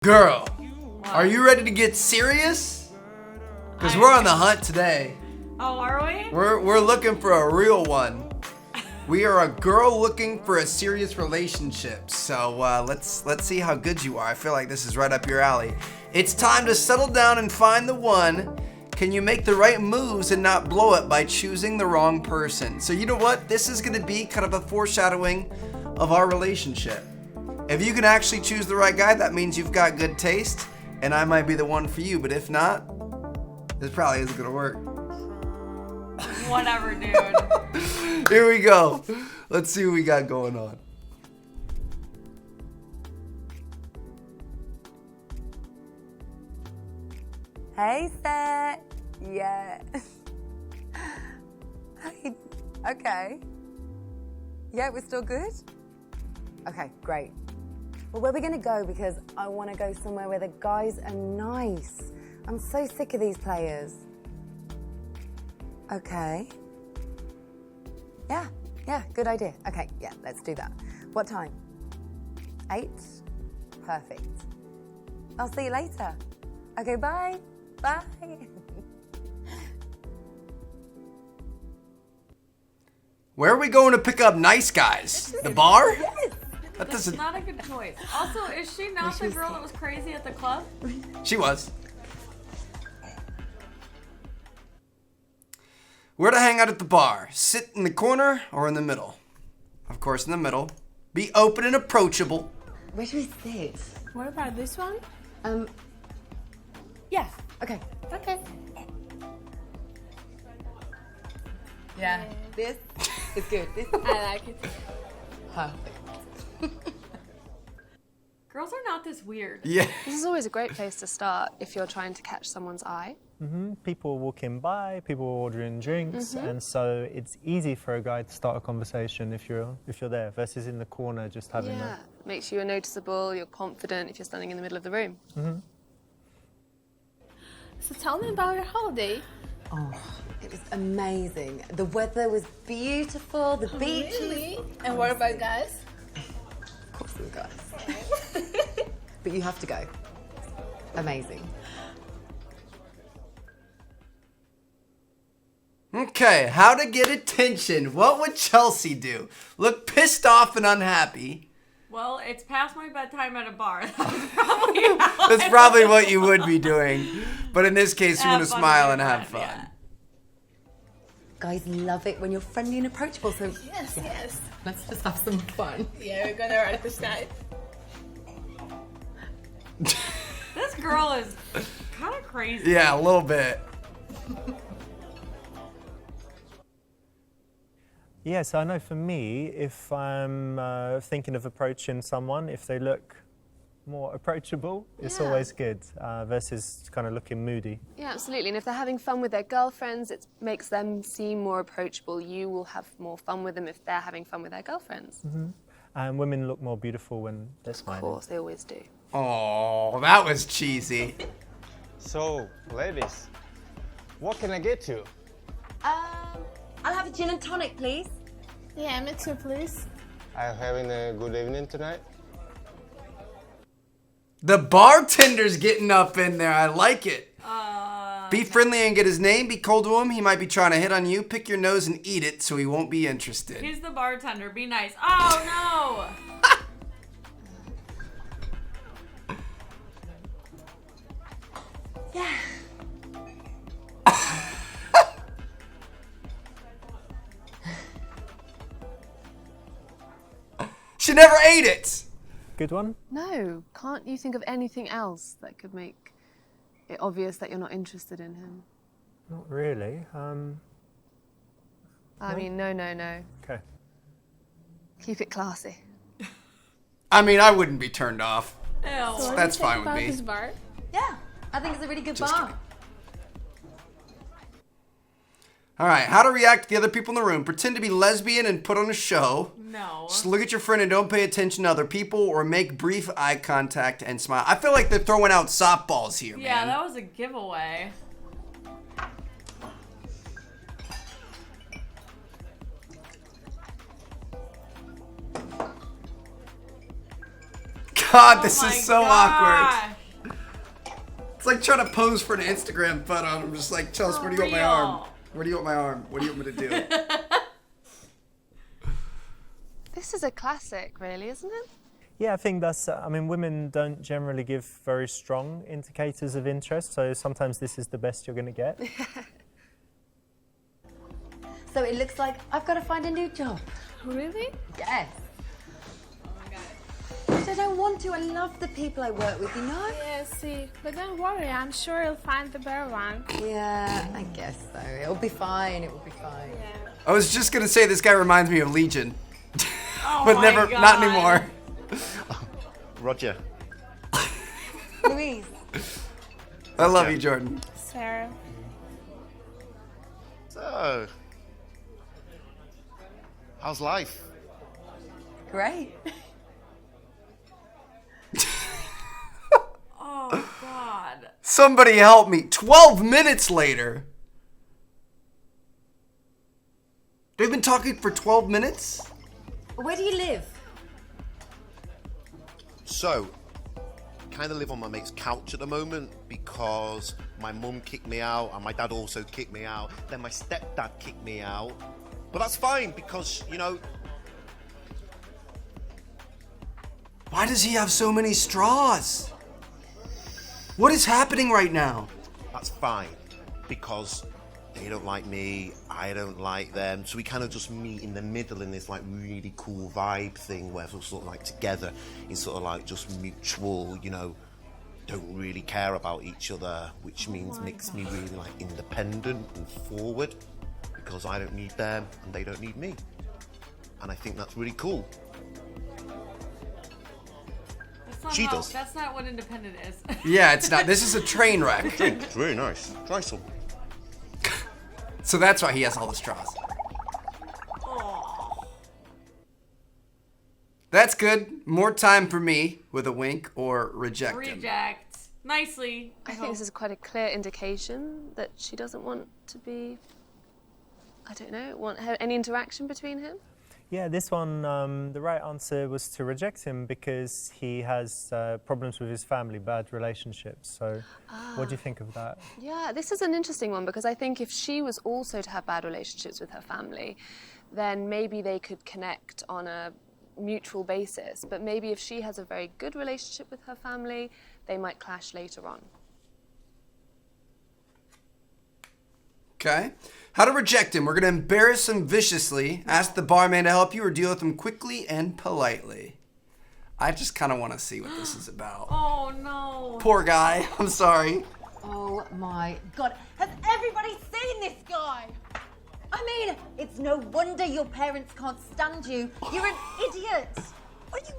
Girl, are you ready to get serious? Because we're on the hunt today. Oh, are we? We're looking for a real one. We are a girl looking for a serious relationship. So let's see how good you are. I feel like this is right up your alley. It's time to settle down and find the one. Can you make the right moves and not blow it by choosing the wrong person? So you know what? This is going to be kind of a foreshadowing of our relationship. If you can actually choose the right guy, that means you've got good taste, and I might be the one for you. But if not, this probably isn't gonna work. Whatever, dude. Here we go. Let's see what we got going on. Hey, Set. Yeah. Hey, okay. Yeah, we're still good? Okay, great. Well, where are we gonna go? Because I wanna go somewhere where the guys are nice. I'm so sick of these players. Okay. Yeah, good idea. Okay, yeah, let's do that. What time? 8? Perfect. I'll see you later. Okay, bye. Bye. Where are we going to pick up nice guys? The bar? Yes. That's not a good choice. Also, is she not the girl that was crazy at the club? She was. Where to hang out at the bar? Sit in the corner or in the middle? Of course, in the middle. Be open and approachable. Where should we sit? What about this one? Yeah. Okay. Okay. Yeah. This is good. This is I like it. perfect. Girls are not this weird. Yeah. This is always a great place to start if you're trying to catch someone's eye. People walking by, people ordering drinks, and so it's easy for a guy to start a conversation if you're there versus in the corner just having Yeah, makes you noticeable, you're confident if you're standing in the middle of the room. So tell me about your holiday. Oh, it was amazing. The weather was beautiful. The beach. Really? And what about guys? Of course, there were guys. But you have to go. Amazing. Okay, how to get attention. What would Chelsea do? Look pissed off and unhappy. Well, it's past my bedtime at a bar. Probably how That's probably what you would be doing. But in this case, you want Have to fun smile with and your have friend, fun. yeah. Guys love it when you're friendly and approachable. So Yes. let's just have some fun. Yeah, we're gonna ride this night. This girl is kind of crazy. Yeah, a little bit. Yes, I know for me, if I'm thinking of approaching someone, if they look more approachable, it's Yeah. always good versus kind of looking moody. Yeah, absolutely. And if they're having fun with their girlfriends, it makes them seem more approachable. You will have more fun with them if they're having fun with their girlfriends. And women look more beautiful when they're Of smiling. course, they always do. Oh, that was cheesy. So, ladies, what can I get you? I'll have a gin and tonic, please. Yeah, me too, please. Are you having a good evening tonight? The bartender's getting up in there. I like it. Be friendly and get his name. Be cold to him. He might be trying to hit on you. Pick your nose and eat it so he won't be interested. He's the bartender. Be nice. Oh, no. Yeah. She never ate it. Good one? No, can't you think of anything else that could make it obvious that you're not interested in him? Not really. I mean, no. Okay. Keep it classy. I mean, I wouldn't be turned off. Ew. So what do That's you think fine with about me. this bar? Yeah. I think it's a really good Just bar. kidding. All right, how to react to the other people in the room. Pretend to be lesbian and put on a show. No. Just look at your friend and don't pay attention to other people, or make brief eye contact and smile. I feel like they're throwing out softballs here, Yeah, man. that was a giveaway. God, this Oh is my so gosh. awkward. It's like trying to pose for an Instagram photo. I'm just like, Chelsea, where do you want my arm? Real. Where do you want my arm? What do you want me to do? This is a classic, really, isn't it? Yeah, I think that's, I mean, women don't generally give very strong indicators of interest, so sometimes this is the best you're going to get. So it looks like I've got to find a new job. Really? Yes. But I don't want to. I love the people I work with, you know? Yeah, see. But don't worry, I'm sure you'll find the better one. Yeah, I guess so. It'll be fine. It will be fine. Yeah. I was just gonna say this guy reminds me of Legion, Oh but my never, God. not anymore. Roger. Louise. I love you, Jordan. Sarah. So, how's life? Great. Oh God. Somebody help me. 12 minutes later. They've been talking for 12 minutes? Where do you live? So, kind of live on my mate's couch at the moment because my mum kicked me out and my dad also kicked me out. Then my stepdad kicked me out. But that's fine because, you know, Why does he have so many straws? What is happening right now? that's fine because they don't like me, I don't like them. So we kind of just meet in the middle in this like really cool vibe thing where we're sort of like together in sort of like just mutual, you know, don't really care about each other, which means makes me really like independent and forward because I don't need them and they don't need me. And I think that's really cool. That's not She how- does. That's not what independent is. Yeah, it's not. This is a train wreck. It's really nice. Try some. So that's why he has all the straws. That's good. More time for me with a wink or reject him. Reject. Nicely. I think this is quite a clear indication that she doesn't want to be, I don't know, any interaction between him. Yeah, this one, the right answer was to reject him because he has problems with his family, bad relationships. So what do you think of that? Yeah, this is an interesting one because I think if she was also to have bad relationships with her family, then maybe they could connect on a mutual basis. But maybe if she has a very good relationship with her family, they might clash later on. Okay. How to reject him. We're going to embarrass him viciously, ask the barman to help you, or deal with him quickly and politely. I just kind of want to see what this is about. Oh no. Poor guy. I'm sorry. Oh my God. Has everybody seen this guy? I mean, it's no wonder your parents can't stand you. You're an idiot. What are you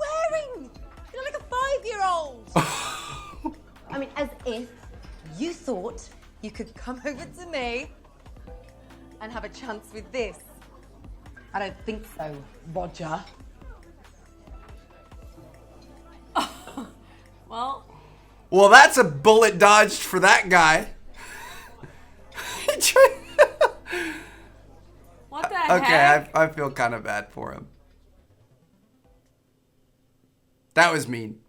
wearing? You're like a 5-year-old. I mean, as if you thought you could come over to me and have a chance with this. I don't think so, Roger. Well, Well, that's a bullet dodged for that guy. what the Okay, heck? I feel kind of bad for him. That was mean.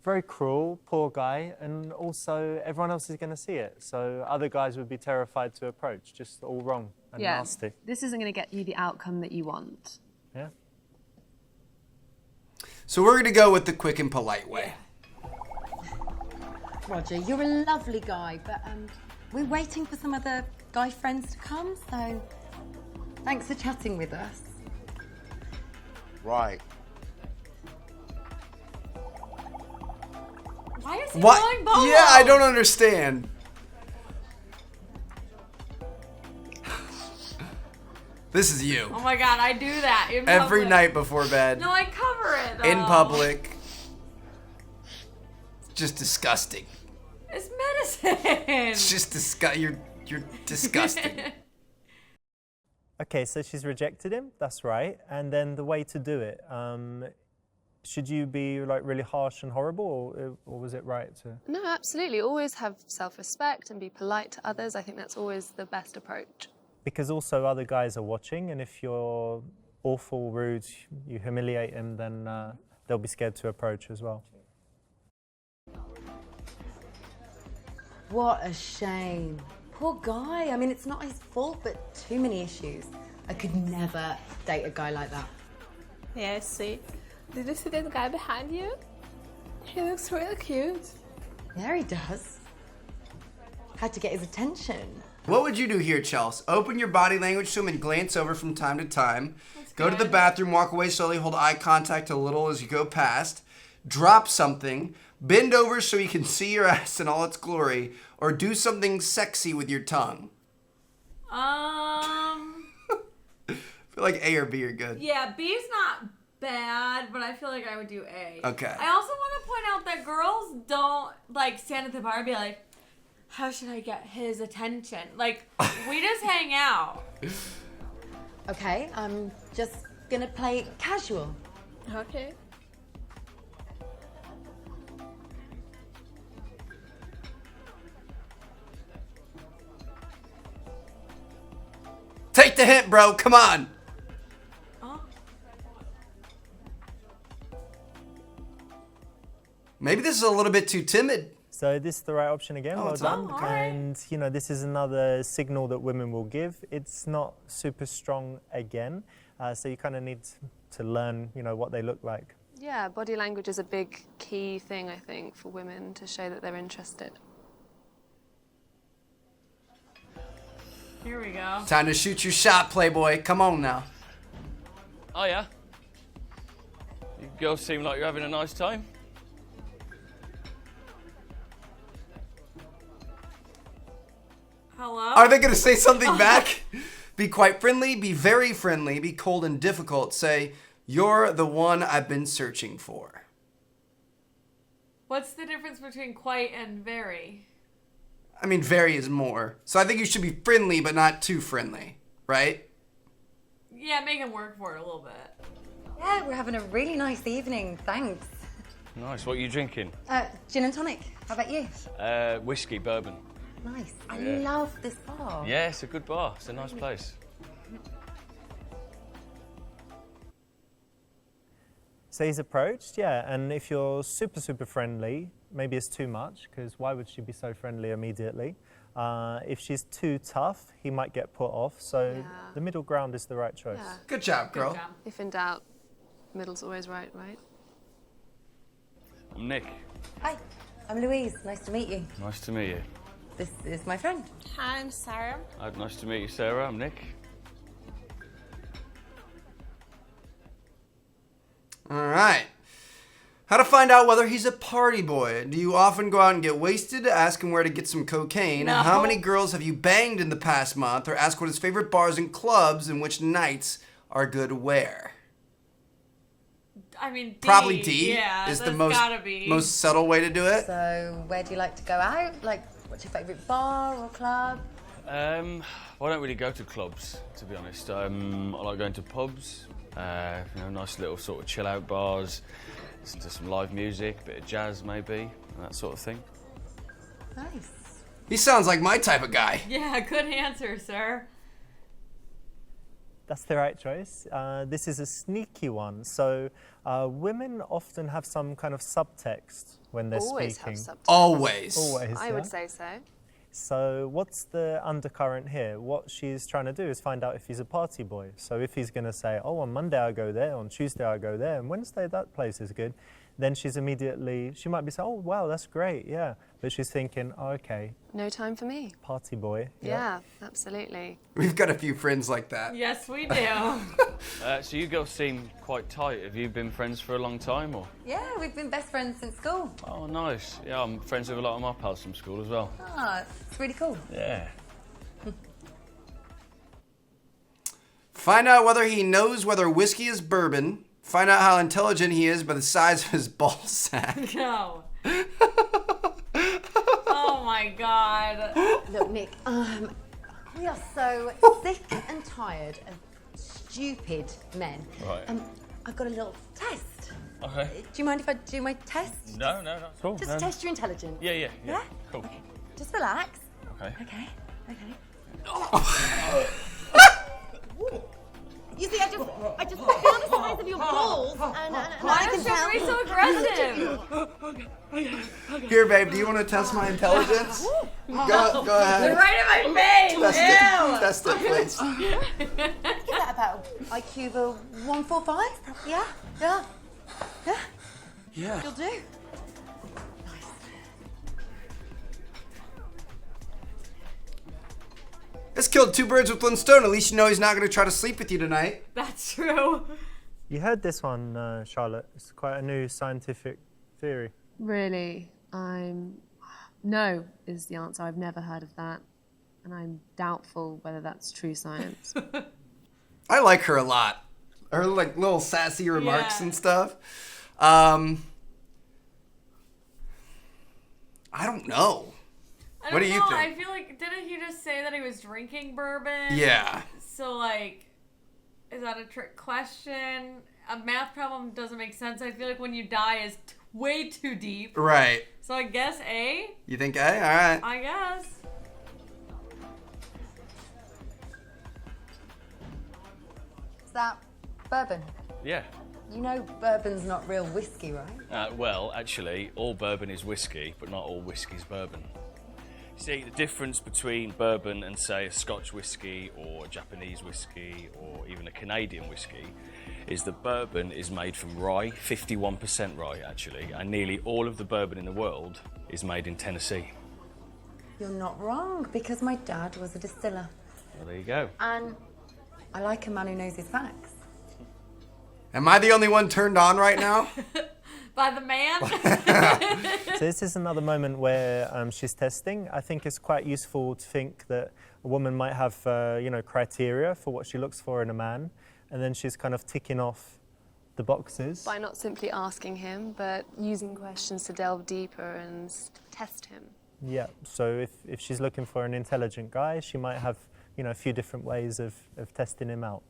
Very cruel, poor guy, and also everyone else is going to see it. So other guys would be terrified to approach, just all wrong and nasty. This isn't going to get you the outcome that you want. Yeah. So we're going to go with the quick and polite way. Roger, you're a lovely guy, but we're waiting for some other guy friends to come, so thanks for chatting with us. Right. Why is he What? going Bolo? Yeah, I don't understand. This is you. Oh my God, I do that in Every public. night before bed. No, I cover it though. In public. It's just disgusting. It's medicine. It's just you're disgusting. Okay, so she's rejected him. That's right. And then the way to do it. Should you be like really harsh and horrible, or was it right to? No, absolutely. Always have self-respect and be polite to others. I think that's always the best approach. Because also other guys are watching, and if you're awful, rude, you humiliate them, then they'll be scared to approach as well. What a shame. Poor guy. I mean, it's not his fault, but too many issues. I could never date a guy like that. Yeah, see. Did you see that guy behind you? He looks really cute. Yeah, he does. Had to get his attention. What would you do here, Chelsea? Open your body language to him and glance over from time to time. That's Go to the good. bathroom, walk away slowly, hold eye contact a little as you go past. Drop something, bend over so he can see your ass in all its glory, or do something sexy with your tongue. I feel like A or B are good. Yeah, B's not bad, but I feel like I would do A. Okay. I also want to point out that girls don't like stand at the bar and be like, how should I get his attention? Like, we just hang out. Okay, I'm just gonna play it casual. Okay. Take the hint, bro. Come on. Oh. Maybe this is a little bit too timid. So this is the right option again. Oh, Well it's done. on. all right. And you know, this is another signal that women will give. It's not super strong again, so you kind of need to learn, you know, what they look like. Yeah, body language is a big key thing, I think, for women to show that they're interested. Here we go. Time to shoot your shot, Playboy. Come on now. Oh yeah? You girls seem like you're having a nice time. Hello? Are they going to say something back? Be quite friendly, be very friendly, be cold and difficult. Say, you're the one I've been searching for. What's the difference between quite and very? I mean, very is more. So I think you should be friendly, but not too friendly, right? Yeah, make him work for it a little bit. Yeah, we're having a really nice evening, thanks. Nice. What are you drinking? Gin and tonic. How about you? Whiskey, bourbon. Nice. I Yeah. love this bar. Yeah, it's a good bar. It's a nice place. So he's approached, yeah, and if you're super, super friendly, maybe it's too much, because why would she be so friendly immediately? If she's too tough, he might get put off, so Yeah. the middle ground is the right choice. Yeah. Good job, girl. Good job. If in doubt, middle's always right, right? I'm Nick. Hi, I'm Louise. Nice to meet you. Nice to meet you. This is my friend. Hi, I'm Sarah. Nice to meet you, Sarah. I'm Nick. All right. How to find out whether he's a party boy. Do you often go out and get wasted? Ask him where to get some cocaine. No. How many girls have you banged in the past month? Or ask what his favorite bars and clubs and which nights are good where. I mean, D. Probably D Yeah, is the that's most gotta be. subtle way to do it. So, where do you like to go out? Like, what's your favourite bar or club? Well, I don't really go to clubs, to be honest. I like going to pubs, you know, nice little sort of chill out bars, listen to some live music, a bit of jazz maybe, that sort of thing. Nice. He sounds like my type of guy. Yeah, good answer, sir. That's the right choice. This is a sneaky one. So women often have some kind of subtext when they're Always speaking. have subtext. Always. Always. I yeah? would say so. So what's the undercurrent here? What she's trying to do is find out if he's a party boy. So if he's going to say, oh, on Monday I go there, on Tuesday I go there, and Wednesday that place is good, then she's immediately, she might be saying, oh, wow, that's great, yeah. But she's thinking, oh, okay, No time for me. party boy. Yeah, absolutely. We've got a few friends like that. Yes, we do. So you girls seem quite tight. Have you been friends for a long time, or? Yeah, we've been best friends since school. Oh, nice. Yeah, I'm friends with a lot of my pals from school as well. Ah, it's really cool. Yeah. Find out whether he knows whether whiskey is bourbon. Find out how intelligent he is by the size of his ball sack. No. Oh my god. Look, Nick, we are so sick and tired of stupid men. Right. I've got a little test. Okay. Do you mind if I do my test? No, not at all. Just no. test your intelligence. Yeah. Yeah? Cool. Okay. Just relax. Okay. Okay. You see, I just feel the size of your balls, and I Why can is tell. Jeffrey so aggressive? Here, babe, do you want to test my intelligence? Go ahead. You're right in my face. Test it, please. Is that about IQ of a 145? Yeah? Yeah. You'll do. This killed 2 birds with 1 stone. At least you know he's not going to try to sleep with you tonight. That's true. You heard this one, Charlotte. It's quite a new scientific theory. Really? No is the answer. I've never heard of that. And I'm doubtful whether that's true science. I like her a lot. Her like little sassy remarks Yeah. and stuff. I don't know. I What don't do you know. think? I feel like, didn't he just say that he was drinking bourbon? Yeah. So, like, is that a trick question? A math problem doesn't make sense. I feel like when you die is way too deep. Right. So I guess A? You think A? All right. I guess. Is that bourbon? Yeah. You know bourbon's not real whiskey, right? Well, actually, all bourbon is whiskey, but not all whiskey's bourbon. See, the difference between bourbon and, say, a Scotch whiskey or a Japanese whiskey or even a Canadian whiskey is that bourbon is made from rye, 51% rye, actually, and nearly all of the bourbon in the world is made in Tennessee. You're not wrong, because my dad was a distiller. Well, there you go. And I like a man who knows his facts. Am I the only one turned on right now? By the man? So this is another moment where she's testing. I think it's quite useful to think that a woman might have, criteria for what she looks for in a man, and then she's kind of ticking off the boxes. By not simply asking him, but using questions to delve deeper and test him. Yeah, so if she's looking for an intelligent guy, she might have, a few different ways of testing him out.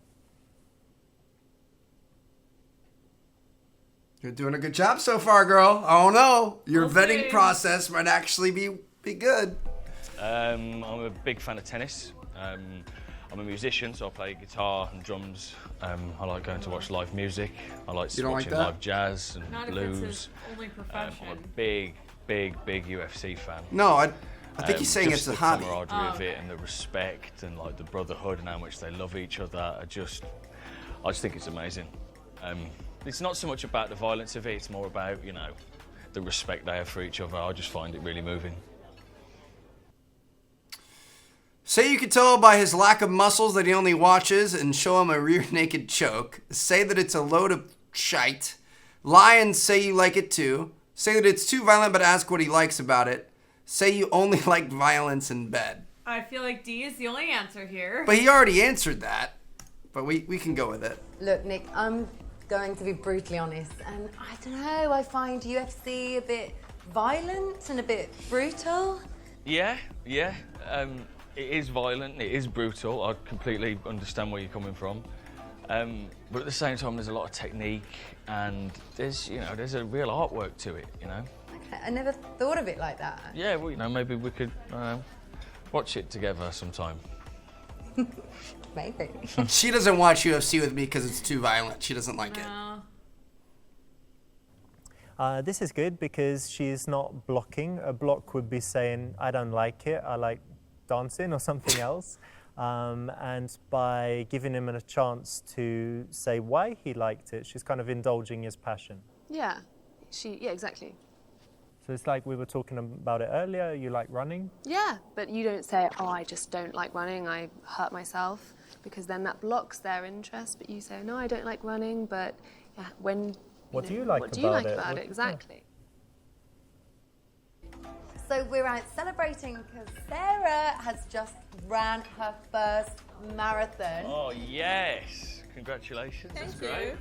You're doing a good job so far, girl. I don't know. Your We'll vetting see. process might actually be good. I'm a big fan of tennis. I'm a musician, so I play guitar and drums. I like going to watch live music. I like You don't like watching that? live jazz and Not if it's blues. his only profession. I'm a big UFC fan. No, I think he's saying Just it's a the hobby. camaraderie of it and the respect and like the brotherhood and how much they love each other. I just think it's amazing. It's not so much about the violence of it, it's more about, the respect they have for each other. I just find it really moving. Say you could tell by his lack of muscles that he only watches and show him a rear naked choke. Say that it's a load of shite. Lie and say you like it too. Say that it's too violent but ask what he likes about it. Say you only like violence in bed. I feel like D is the only answer here. But he already answered that. But we can go with it. Look, Nick, I'm going to be brutally honest, and I don't know, I find UFC a bit violent and a bit brutal. Yeah. It is violent, it is brutal. I completely understand where you're coming from. But at the same time, there's a lot of technique and there's a real artwork to it, I never thought of it like that. Yeah, well, maybe we could watch it together sometime. Maybe. She doesn't watch UFC with me because it's too violent. She doesn't like it. This is good because she's not blocking. A block would be saying, I don't like it, I like dancing or something else. And by giving him a chance to say why he liked it, she's kind of indulging his passion. Yeah, exactly. So it's like we were talking about it earlier, you like running? Yeah, but you don't say, oh, I just don't like running, I hurt myself, because then that blocks their interest. But you say, no, I don't like running, but yeah, What do you like about it? Exactly. So we're out celebrating because Sarah has just ran her first marathon. Oh, yes. Congratulations. That's great.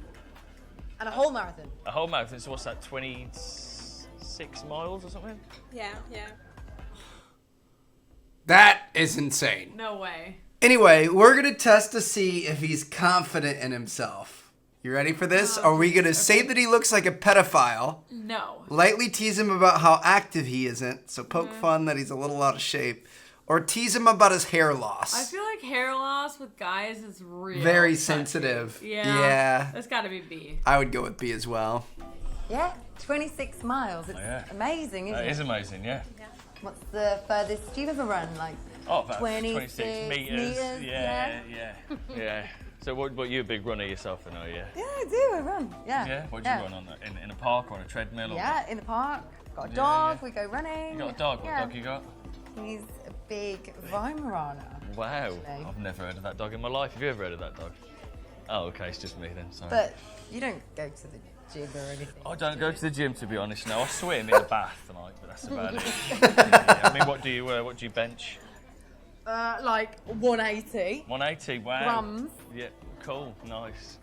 And a whole marathon. A whole marathon, so what's that, 26 miles or something? Yeah. That is insane. No way. Anyway, we're going to test to see if he's confident in himself. You ready for this? Are we going to say that he looks like a pedophile? No. Lightly tease him about how active he isn't, so poke fun that he's a little out of shape. or tease him about his hair loss? I feel like hair loss with guys is real Very touchy. sensitive. Yeah. Yeah. That's got to be B. I would go with B as well. Yeah, 26 miles. It's amazing, isn't That it? is amazing, yeah. What's the furthest you've ever run? Like Oh, about 26 meters? Yeah. So what you a big runner yourself, then, are you? Yeah, I do. I run. Yeah. Yeah? What do you run on? In a park or on a treadmill? Or Yeah, in the park. Got a Yeah, dog. yeah. We go running. You got a dog? What Yeah. dog you got? He's a big Weimaraner. Wow. Actually. I've never heard of that dog in my life. Have you ever heard of that dog? Oh, okay, it's just me then, sorry. But you don't go to the gym or anything. I don't go to the gym, to be honest. No, I swim in a bath tonight, but that's about it. Yeah, I mean, what do you bench? Like 180. 180. Wow. Grams. Yeah. Cool. Nice.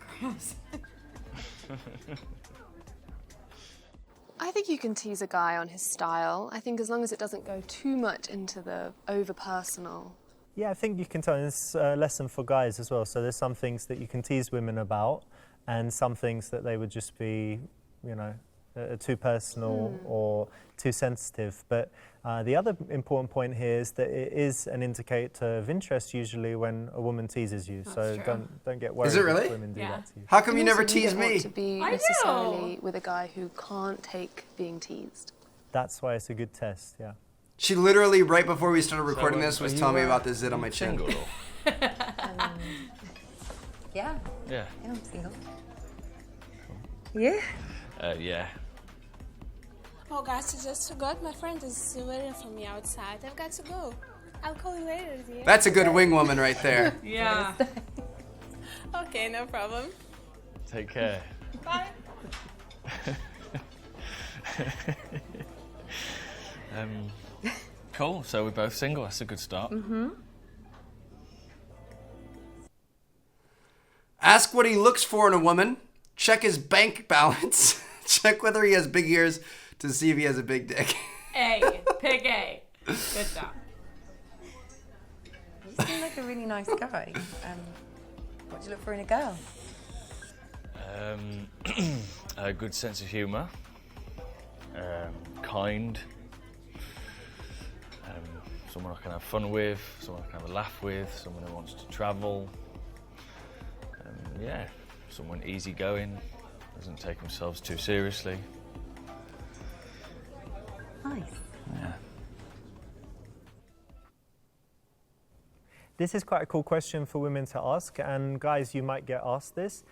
I think you can tease a guy on his style. I think as long as it doesn't go too much into the over-personal. Yeah, I think you can tell. It's a lesson for guys as well. So there's some things that you can tease women about, and some things that they would just be, you know, too personal or too sensitive. But the other important point here is that it is an indicator of interest usually when a woman teases you. So don't get worried Is it really? if women do that to you. How come you And never also, you tease don't want me? to be I do. necessarily with a guy who can't take being teased. That's why it's a good test, yeah. She literally, right before we started recording this, are was you, telling me about the zit on my chin. Single or? Yeah. Yeah. Yeah, I'm single. Yeah. Yeah. Oh, guys, I just forgot. My friend is waiting for me outside. I've got to go. I'll call you later, dear. That's a good wing woman right there. Yeah. Okay, no problem. Take care. Bye. Cool. So we're both single. That's a good start. Ask what he looks for in a woman. Check his bank balance. Check whether he has big ears to see if he has a big dick. A. Pick A. Good job. You seem like a really nice guy. What do you look for in a girl? A good sense of humour. Kind. Someone I can have fun with. Someone I can have a laugh with. Someone who wants to travel. Yeah. Someone easygoing. Doesn't take themselves too seriously. Nice. Yeah. This is quite a cool question for women to ask, and guys, you might get asked this.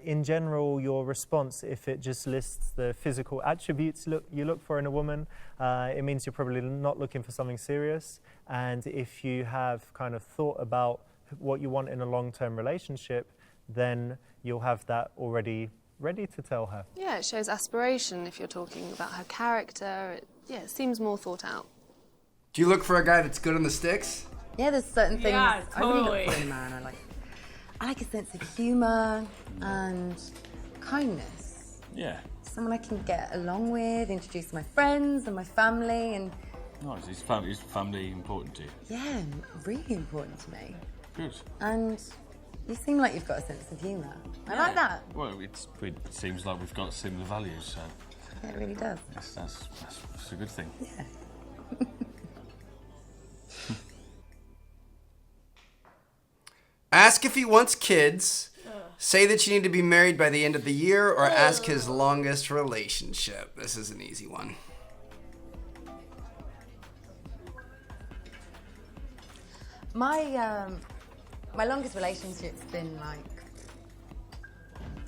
In general, your response, if it just lists the physical attributes you look for in a woman, it means you're probably not looking for something serious. And if you have kind of thought about what you want in a long-term relationship, then you'll have that already ready to tell her. Yeah, it shows aspiration if you're talking about her character. It seems more thought out. Do you look for a guy that's good on the sticks? Yeah, there's certain things Yeah, I really totally. look for in a man. I like a sense of humour and kindness. Yeah. Someone I can get along with, introduce my friends and my family, and Nice. Is family important to you? yeah, really important to me. Good. And you seem like you've got a sense of humour. I like that. Well, it seems like we've got similar values, so Yeah, it really does. that's a good thing. Yeah. Ask if he wants kids. Say that you need to be married by the end of the year, or ask his longest relationship. This is an easy one. My longest relationship's been like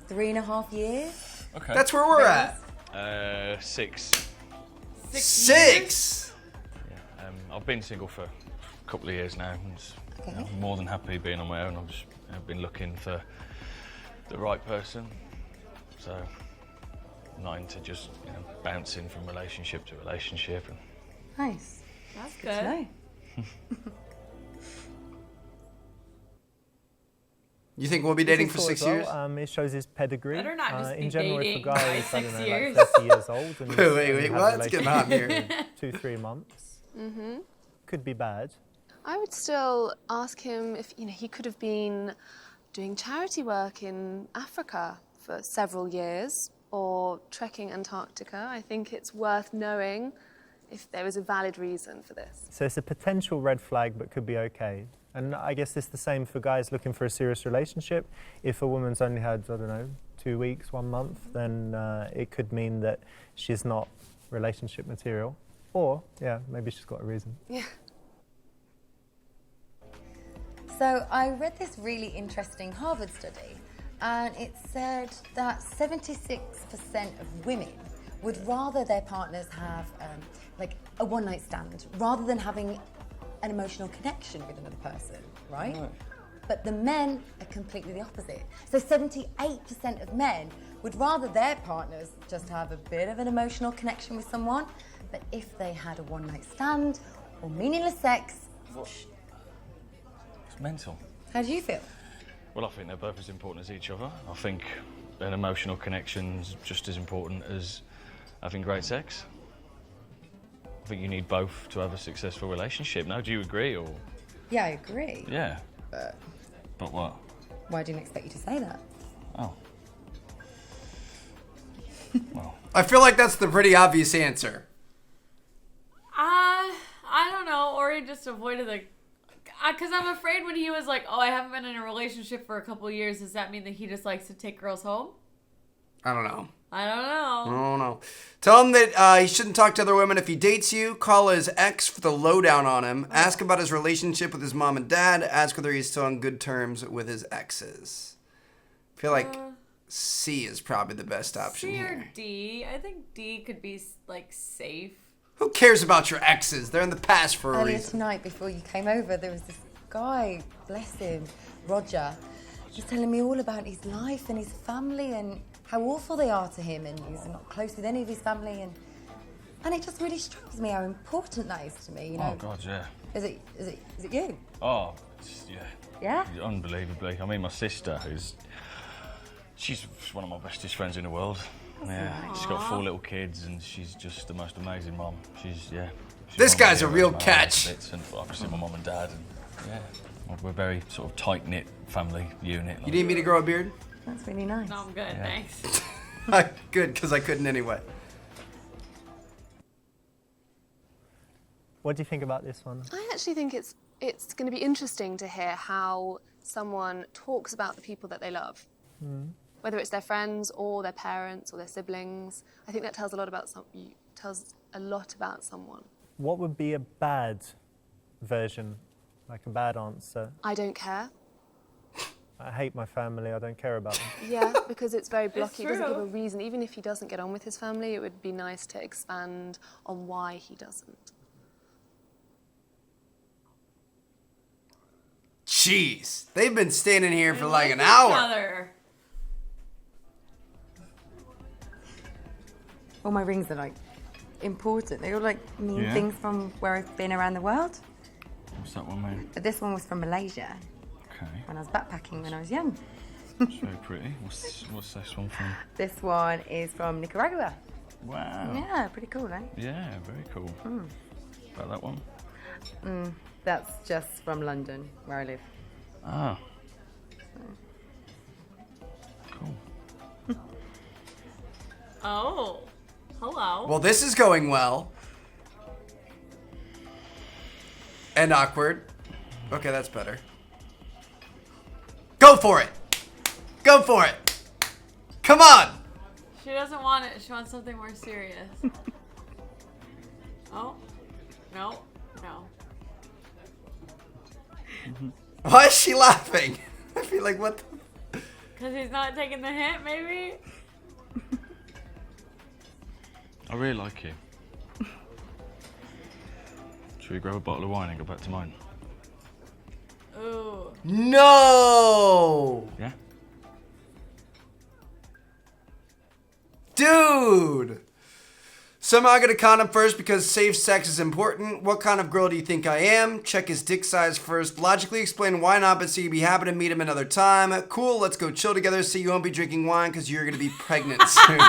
3.5 years. Okay. That's where we're at. 6. 6. Yeah. I've been single for a couple of years now. And, I'm more than happy being on my own. I've been looking for the right person. So, not into just bouncing from relationship to relationship. And Nice. That's Good to know. You think we'll be dating for This is 6 cool years? as well. It shows his pedigree. Better not just be in general, dating if a guy by is, 6 like years. 30 years old and Wait, has a what? It's getting hot in here. relationship for 2-3 months, could be bad. I would still ask him if he could have been doing charity work in Africa for several years or trekking Antarctica. I think it's worth knowing if there was a valid reason for this. So it's a potential red flag, but could be okay. And I guess it's the same for guys looking for a serious relationship. If a woman's only had, I don't know, 2 weeks, 1 month, then it could mean that she's not relationship material. Or, yeah, maybe she's got a reason. Yeah. So I read this really interesting Harvard study, and it said that 76% of women would rather their partners have like a one-night stand rather than having an emotional connection with another person, right? But the men are completely the opposite. So 78% of men would rather their partners just have a bit of an emotional connection with someone, but if they had a one-night stand or meaningless sex, It's mental. how do you feel? Well, I think they're both as important as each other. I think an emotional connection's just as important as having great sex. I think you need both to have a successful relationship. Now, do you agree, or...? Yeah, I agree. Yeah. But what? Why didn't I expect you to say that? Oh. Well. I feel like that's the pretty obvious answer. I don't know. Or he just avoided the... Because I'm afraid when he was like, oh, I haven't been in a relationship for a couple years, does that mean that he just likes to take girls home? I don't know. I don't know. I don't know. Tell him that he shouldn't talk to other women if he dates you. Call his ex for the lowdown on him. Ask about his relationship with his mom and dad. Ask whether he's still on good terms with his exes. I feel like C is probably the best option C here. or D? I think D could be, like, safe. Who cares about your exes? They're in the past for a Earlier reason. tonight, before you came over, there was this guy, bless him, Roger. He's telling me all about his life and his family and how awful they are to him, and he's not close with any of his family, and it just really strikes me how important that is to me. You know? Oh, God, yeah. Is it you? Oh, yeah. Yeah. Unbelievably. I mean, my sister, she's one of my bestest friends in the world. Yeah, she's got 4 little kids, and she's just the most amazing mom. She's This one of guy's my a real heroes, my catch. bits, and obviously my mum and dad, and yeah, we're a very sort of tight-knit family unit. You need me to grow a beard? That's really nice. No, I'm good, Yeah. thanks. Good, because I couldn't anyway. What do you think about this one? I actually think it's going to be interesting to hear how someone talks about the people that they love. Whether it's their friends or their parents or their siblings. I think that tells a lot about someone. What would be a bad version, like a bad answer? I don't care. I hate my family, I don't care about them. Yeah, because it's very blocky. It doesn't give true. a reason. Even if he doesn't get on with his family, it would be nice to expand on why he doesn't. Jeez, they've been standing here for They like an each hour. other. All my rings are like important. They all like mean Yeah. things from where I've been around the world. What's that one, mate? But this one was from Malaysia Okay, when I was backpacking when I was young. it's very pretty. What's this one from? This one is from Nicaragua. Wow. Yeah, pretty cool, eh? Yeah, very cool. About that one? That's just from London, where I live. Ah. Cool. Oh. Hello. Well, this is going well. And awkward. Okay, that's better. Go for it! Go for it! Come on! She doesn't want it. She wants something more serious. Oh. No. No. Why is she laughing? I feel like what the... Because he's not taking the hint, maybe? I really like you. Should we grab a bottle of wine and go back to mine? Ooh. No! Yeah? Dude! Somehow I gotta condom first because safe sex is important. What kind of girl do you think I am? Check his dick size first. Logically explain why not, but so you'd be happy to meet him another time. Cool, let's go chill together so you won't be drinking wine because you're gonna be pregnant soon.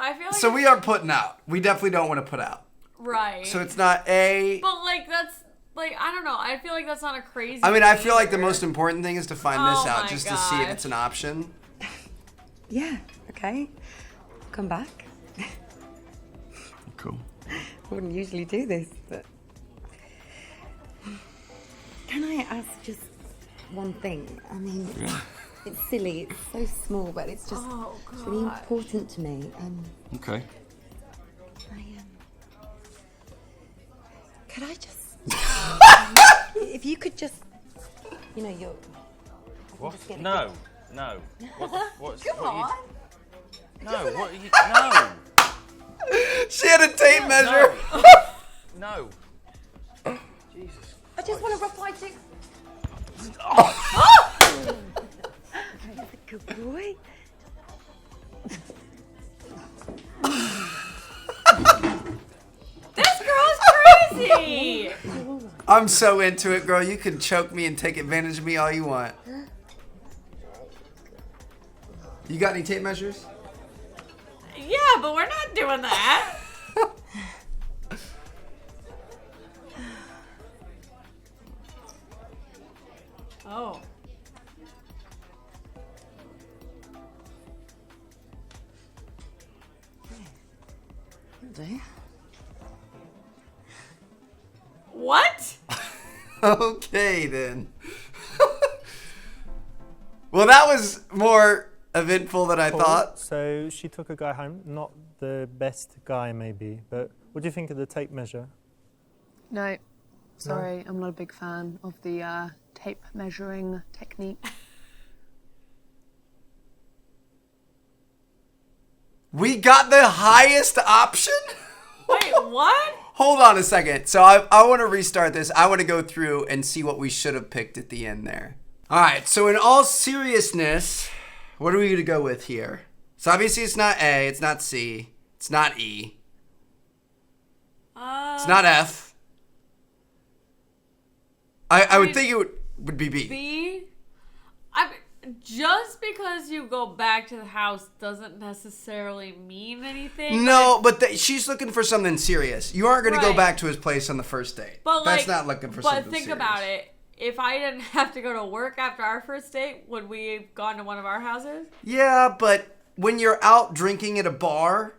I feel like... So we are putting out. We definitely don't want to put out. Right. So it's not A. But, like, that's... Like, I don't know. I feel like that's not a crazy I mean, I thing feel like the either. most important thing is to find Oh this out my just to see if gosh. it's an option. Yeah, okay. Come back. Cool. I wouldn't usually do this, but... Can I ask just one thing? I mean, it's silly, it's so small, but it's just it's really important to me. Okay. Could I just... if you could just... You know, you're... What? No. No. What's... Come on! No, what are you... No! She had a tape measure. No. Jesus. I just want to reply to... That's a good boy. This girl's crazy. I'm so into it, girl. You can choke me and take advantage of me all you want. You got any tape measures? Yeah, but we're not doing that. Oh. What? Okay, then. Well, that was more eventful than I Cool. thought. So she took a guy home, not the best guy maybe, but what do you think of the tape measure? No, sorry, I'm not a big fan of the tape measuring technique. We got the highest option? Wait, what? Hold on a second. So I want to restart this. I want to go through and see what we should have picked at the end there. All right, so in all seriousness, what are we going to go with here? So obviously it's not A, it's not C, it's not E, it's not F. I would think it would be B. B? Just because you go back to the house doesn't necessarily mean anything. No, but she's looking for something serious. You aren't going to go Right. back to his place on the first date. But That's not looking for something But think serious. about it. If I didn't have to go to work after our first date, would we have gone to one of our houses? Yeah, but when you're out drinking at a bar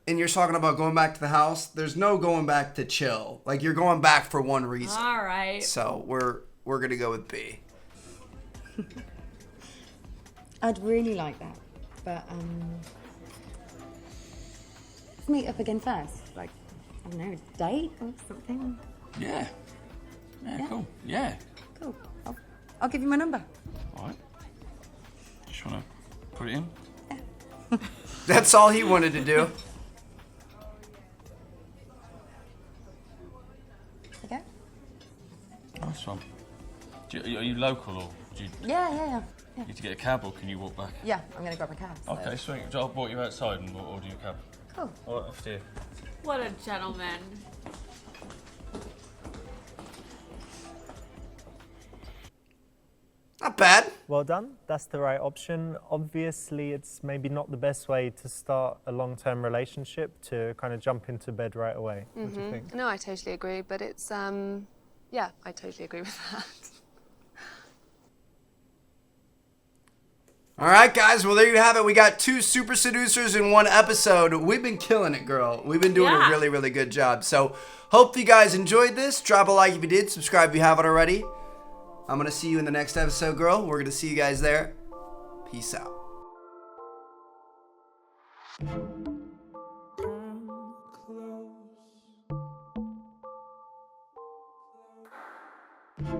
and you're talking about going back to the house, there's no going back to chill. Like, you're going back for one reason. All right. So we're going to go with B. I'd really like that, but let's meet up again first. Like, I don't know, a date or something. Yeah. Yeah, cool. Yeah. Cool. I'll give you my number. All right. Just want to put it in? That's all he wanted to do. Okay. Nice one. Are you local or do you Yeah. need to get a cab or can you walk back? Yeah, I'm gonna grab a cab. So. Okay, sweet. I'll walk you outside and we'll order you a cab. Cool. All right, off to you. What a gentleman. Not bad. Well done. That's the right option. Obviously, it's maybe not the best way to start a long-term relationship to kind of jump into bed right away. What do you think? No, I totally agree, but it's, yeah, I totally agree with that. All right, guys. Well, there you have it. We got 2 super seducers in one episode. We've been killing it, girl. We've been doing a really, really good job. So, hope you guys enjoyed this. Drop a like if you did. Subscribe if you haven't already. I'm going to see you in the next episode, girl. We're going to see you guys there. Peace out.